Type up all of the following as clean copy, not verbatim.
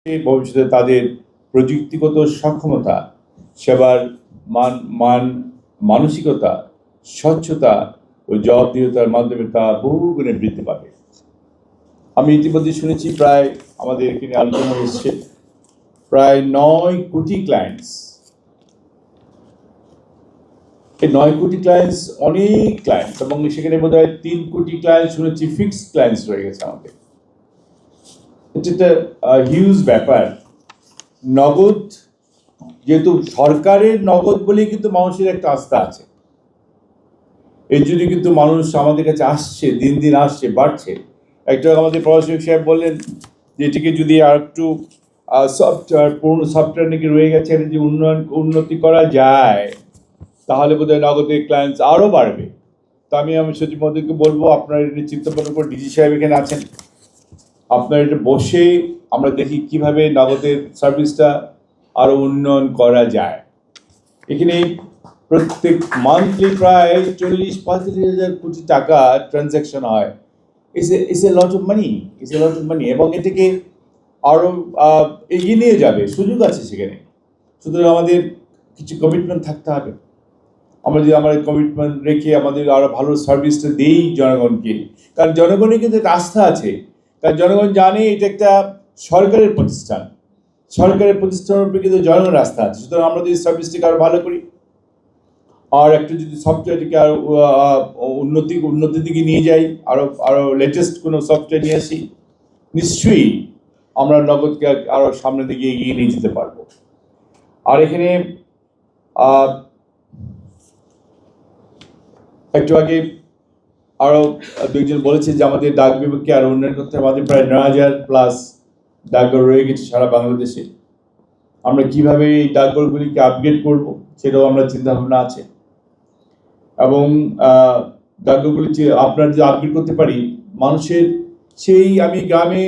ভবিষ্যতে তাদের প্রযুক্তিগত সক্ষমতা, সেবার মান মানসিকতা, স্বচ্ছতা ও জবাবদিহিতার মাধ্যমে তা বহুগুণে বৃদ্ধি পাবে। আমি ইতিমধ্যে শুনেছি প্রায় আমাদের এখানে আলোচনা হচ্ছে প্রায় 9 কোটি ক্লায়েন্টস। এই 9 কোটি ক্লায়েন্টস অনেক ক্লায়েন্টস, এবং সেখানে বোধ হয় 3 কোটি ক্লায়েন্ট শুনেছি ফিক্সড ক্লায়েন্টস রয়ে গেছে আমাদের। এটা একটা হিউজ ব্যাপার। নগদ, যেহেতু সরকারের নগদ বলেই কিন্তু মানুষের একটা আস্থা আছে, এর জন্য কিন্তু মানুষ আমাদের কাছে আসছে, দিন দিন আসছে, বাড়ছে। একটা আমাদের প্রশাসক সাহেব বললেন যে এটিকে যদি আর একটু সফটওয়্যার, পুরনো সফটওয়্যার নাকি রয়ে গেছে, যদি উন্নতি করা যায় তাহলে বোধহয় নগদের ক্লায়েন্টস আরও বাড়বে। তো আমি সচিব মহোদয়কে বলবো, আপনার এটা চিন্তাভাবনা করে, ডিজি সাহেব এখানে আছেন, আপনার এটা বসে আমরা দেখি কিভাবে নগদের সার্ভিসটা আরো উন্নয়ন করা যায়। এখানে প্রত্যেক মান্থলি প্রায় 40-45 হাজার কোটি টাকা ট্রানজ্যাকশন হয়। It's a lot of money, এবং এটাকে আরো এগিয়ে নিয়ে যাবে, সুযোগ আছে সেখানে। সুতরাং আমাদের কিছু কমিটমেন্ট থাকতে হবে। আমরা যদি আমাদের কমিটমেন্ট রেখে আমাদের আরো ভালো সার্ভিসটা দিই জনগণকে, কারণ জনগণের কিন্তু একটা আস্থা আছে, কারণ জনগণ জানে এটা একটা সরকারের প্রতিষ্ঠান, সরকারের প্রতিষ্ঠানের উপরে কিন্তু জনগণের আস্থা আছে। সুতরাং আমরা যদি সার্ভিসটিকে আরো ভালো করি, আর একটু যদি সফটওয়্যারটিকে আরো উন্নতির দিকে নিয়ে যাই, আরো লেটেস্ট কোনো সফটওয়্যার নিয়ে আসি, নিশ্চয়ই আমরা নগদকে আরো সামনের দিকে এগিয়ে নিয়ে যেতে পারবো। আর এখানে একটু আগে আরো দুইজন বলেছে যে আমাদের ডাক বিভাগকে আরো উন্নয়ন করতে হবে। আমাদের প্রায় 9,000+ ডাকঘর রয়ে গেছে সারা বাংলাদেশে। আমরা কিভাবে এই ডাকঘরগুলিকে আপগ্রেড করব সেটাও আমরা চিন্তা ভাবনা আছে, এবং ডাকঘরগুলি আপনার যদি আপগ্রেড করতে পারি, মানুষের সেই, আমি গ্রামে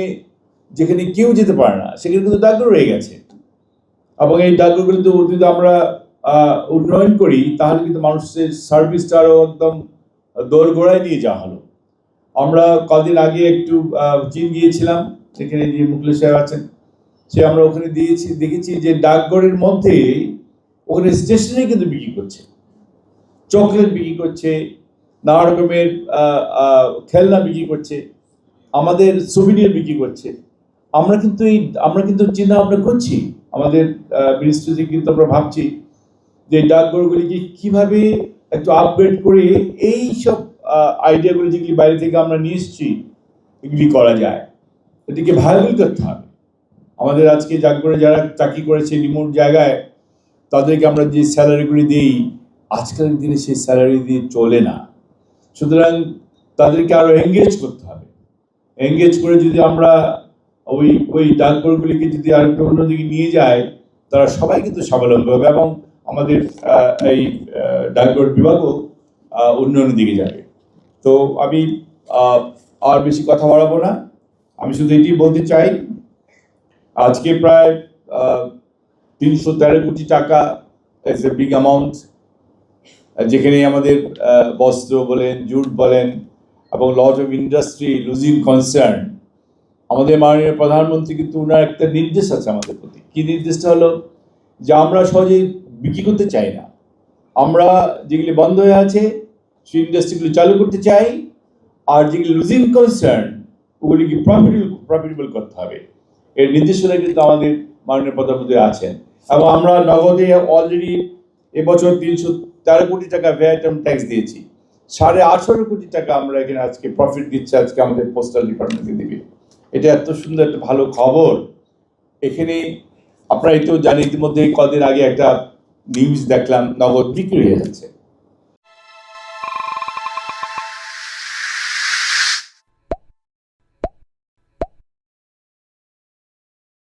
যেখানে কেউ যেতে পারে না সেখানে কিন্তু ডাকঘর রয়ে গেছে, এবং এই ডাকঘরগুলি যদি আমরা উন্নয়ন করি তাহলে কিন্তু মানুষের সার্ভিসটা আরো একদম দোরগোড়ায় নিয়ে যাওয়া হলো। আমরা কদিন আগে একটু চীন গিয়েছিলাম, সেখানে যে মুখলেশ সাহেব আছেন, আমরা ওখানে দেখেছি যে ডাকঘরের মধ্যে ওখানে স্টেশনে কিন্তু বিক্রি করছে, চকলেট বিক্রি করছে, নানা রকমের খেলনা বিক্রি করছে, আমাদের সুভিনির বিক্রি করছে। আমরা কিন্তু চিন্তা ভাবনা করছি, আমাদের মিনিস্ট্রিতে কিন্তু আমরা ভাবছি যে ডাকঘরগুলিকে কিভাবে একটু আপগ্রেড করে এই সব আইডিয়াগুলি যেগুলি বাইরে থেকে আমরা নিয়ে এসেছি এগুলি করা যায়, এটিকে ভায়াবল করতে হবে। আমাদের আজকে ডাকঘরে যারা চাকরি করেছে রিমোট জায়গায়, তাদেরকে আমরা যে স্যালারিগুলি দিই, আজকালের দিনে সেই স্যালারি দিয়ে চলে না। সুতরাং তাদেরকে আরো এঙ্গেজ করতে হবে। এঙ্গেজ করে যদি আমরা ওই ডাকঘরগুলিকে যদি আর একটু অন্যদিকে নিয়ে যাই, তারা সবাই কিন্তু স্বাবলম্বী হবে, এবং আমাদের এই ডাকঘর বিভাগও উন্নয়নের দিকে যাবে। তো আমি আর বেশি কথা বাড়াবো না, আমি শুধু এটি বলতে চাই, আজকে প্রায় 313 কোটি টাকা, ইটস এ বিগ অ্যামাউন্ট, যেখানে আমাদের বস্ত্র বলেন, জুট বলেন, এবং lot of industry losing concern. আমাদের মাননীয় প্রধানমন্ত্রী কিন্তু ওনার একটা নির্দেশ আছে আমাদের প্রতি। কি নির্দেশটা হলো যে আমরা সহজেই বিক্রি করতে চাই না, আমরা যেগুলি বন্ধ হয়ে আছে সেই ইন্ডাস্ট্রিগুলি চালু করতে চাই, আর যেগুলি লুজিং কনসার্ন ওগুলিকে প্রফিটেবল করতে হবে। এর নির্দেশনা কিন্তু আমাদের মাননীয় প্রধানমন্ত্রী আছেন, এবং আমরা নগদে অলরেডি এবছর 313 কোটি টাকা ভ্যাট এবং ট্যাক্স দিয়েছি, 18.5 কোটি টাকা আমরা এখানে আজকে প্রফিট দিচ্ছি, আজকে আমাদের পোস্টাল ডিপার্টমেন্টকে দিবে। এটা এত সুন্দর একটা ভালো খবর। এখানে আপনারা তো জানেন, ইতিমধ্যে কদিন আগে একটা নিউজ দেখলাম, নগদ বিক্রি হয়ে যাচ্ছে।